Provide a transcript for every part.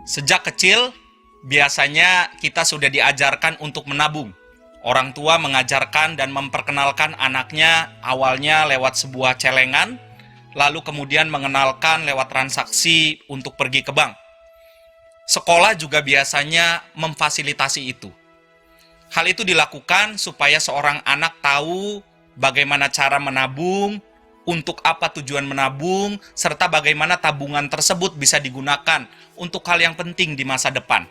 Sejak kecil, biasanya kita sudah diajarkan untuk menabung. Orang tua mengajarkan dan memperkenalkan anaknya awalnya lewat sebuah celengan, lalu kemudian mengenalkan lewat transaksi untuk pergi ke bank. Sekolah juga biasanya memfasilitasi itu. Hal itu dilakukan supaya seorang anak tahu bagaimana cara menabung, untuk apa tujuan menabung, serta bagaimana tabungan tersebut bisa digunakan untuk hal yang penting di masa depan.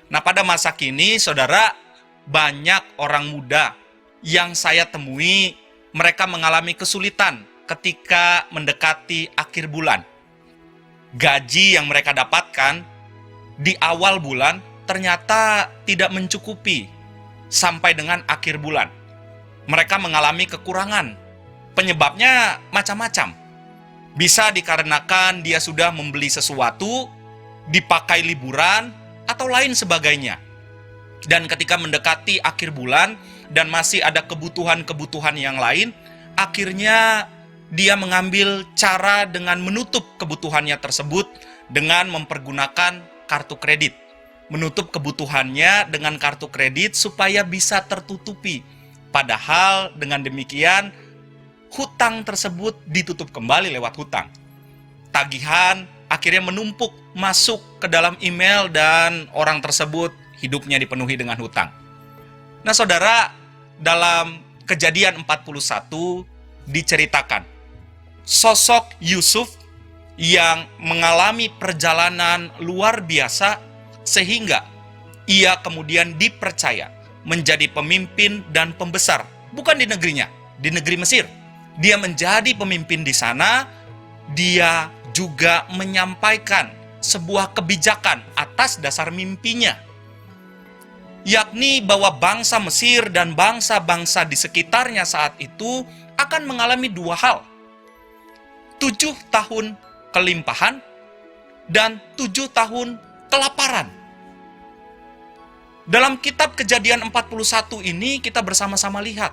Nah, pada masa kini, saudara, banyak orang muda yang saya temui, mereka mengalami kesulitan ketika mendekati akhir bulan. Gaji yang mereka dapatkan di awal bulan ternyata tidak mencukupi sampai dengan akhir bulan. Mereka mengalami kekurangan. Penyebabnya macam-macam. Bisa dikarenakan dia sudah membeli sesuatu, dipakai liburan, atau lain sebagainya. Dan ketika mendekati akhir bulan dan masih ada kebutuhan-kebutuhan yang lain, akhirnya dia mengambil cara dengan menutup kebutuhannya tersebut dengan mempergunakan kartu kredit. Menutup kebutuhannya dengan kartu kredit supaya bisa tertutupi. Padahal dengan demikian, hutang tersebut ditutup kembali lewat hutang. Tagihan akhirnya menumpuk masuk ke dalam email dan orang tersebut hidupnya dipenuhi dengan hutang. Nah, saudara, dalam Kejadian 41 diceritakan sosok Yusuf yang mengalami perjalanan luar biasa sehingga ia kemudian dipercaya menjadi pemimpin dan pembesar, bukan di negerinya, di negeri Mesir. Dia menjadi pemimpin di sana, dia juga menyampaikan sebuah kebijakan atas dasar mimpinya, yakni bahwa bangsa Mesir dan bangsa-bangsa di sekitarnya saat itu akan mengalami dua hal. 7 tahun kelimpahan dan 7 tahun kelaparan. Dalam kitab Kejadian 41 ini kita bersama-sama lihat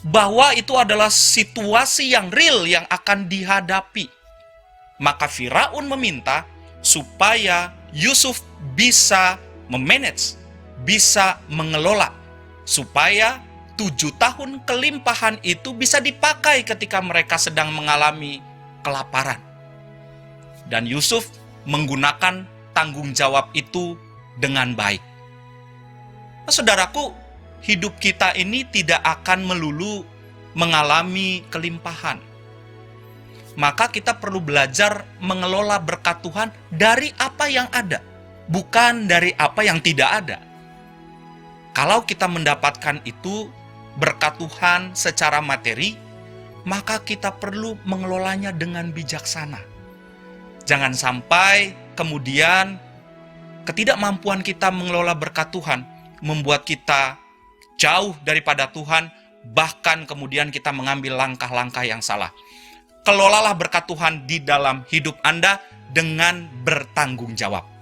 bahwa itu adalah situasi yang real yang akan dihadapi. Maka Firaun meminta supaya Yusuf bisa memanage, bisa mengelola, supaya 7 tahun kelimpahan itu bisa dipakai ketika mereka sedang mengalami kelaparan. Dan Yusuf menggunakan tanggung jawab itu dengan baik. Nah, saudaraku, hidup kita ini tidak akan melulu mengalami kelimpahan. Maka kita perlu belajar mengelola berkat Tuhan dari apa yang ada, bukan dari apa yang tidak ada. Kalau kita mendapatkan itu, berkat Tuhan secara materi, maka kita perlu mengelolanya dengan bijaksana. Jangan sampai kemudian ketidakmampuan kita mengelola berkat Tuhan membuat kita jauh daripada Tuhan, bahkan kemudian kita mengambil langkah-langkah yang salah. Kelolalah berkat Tuhan di dalam hidup Anda dengan bertanggung jawab.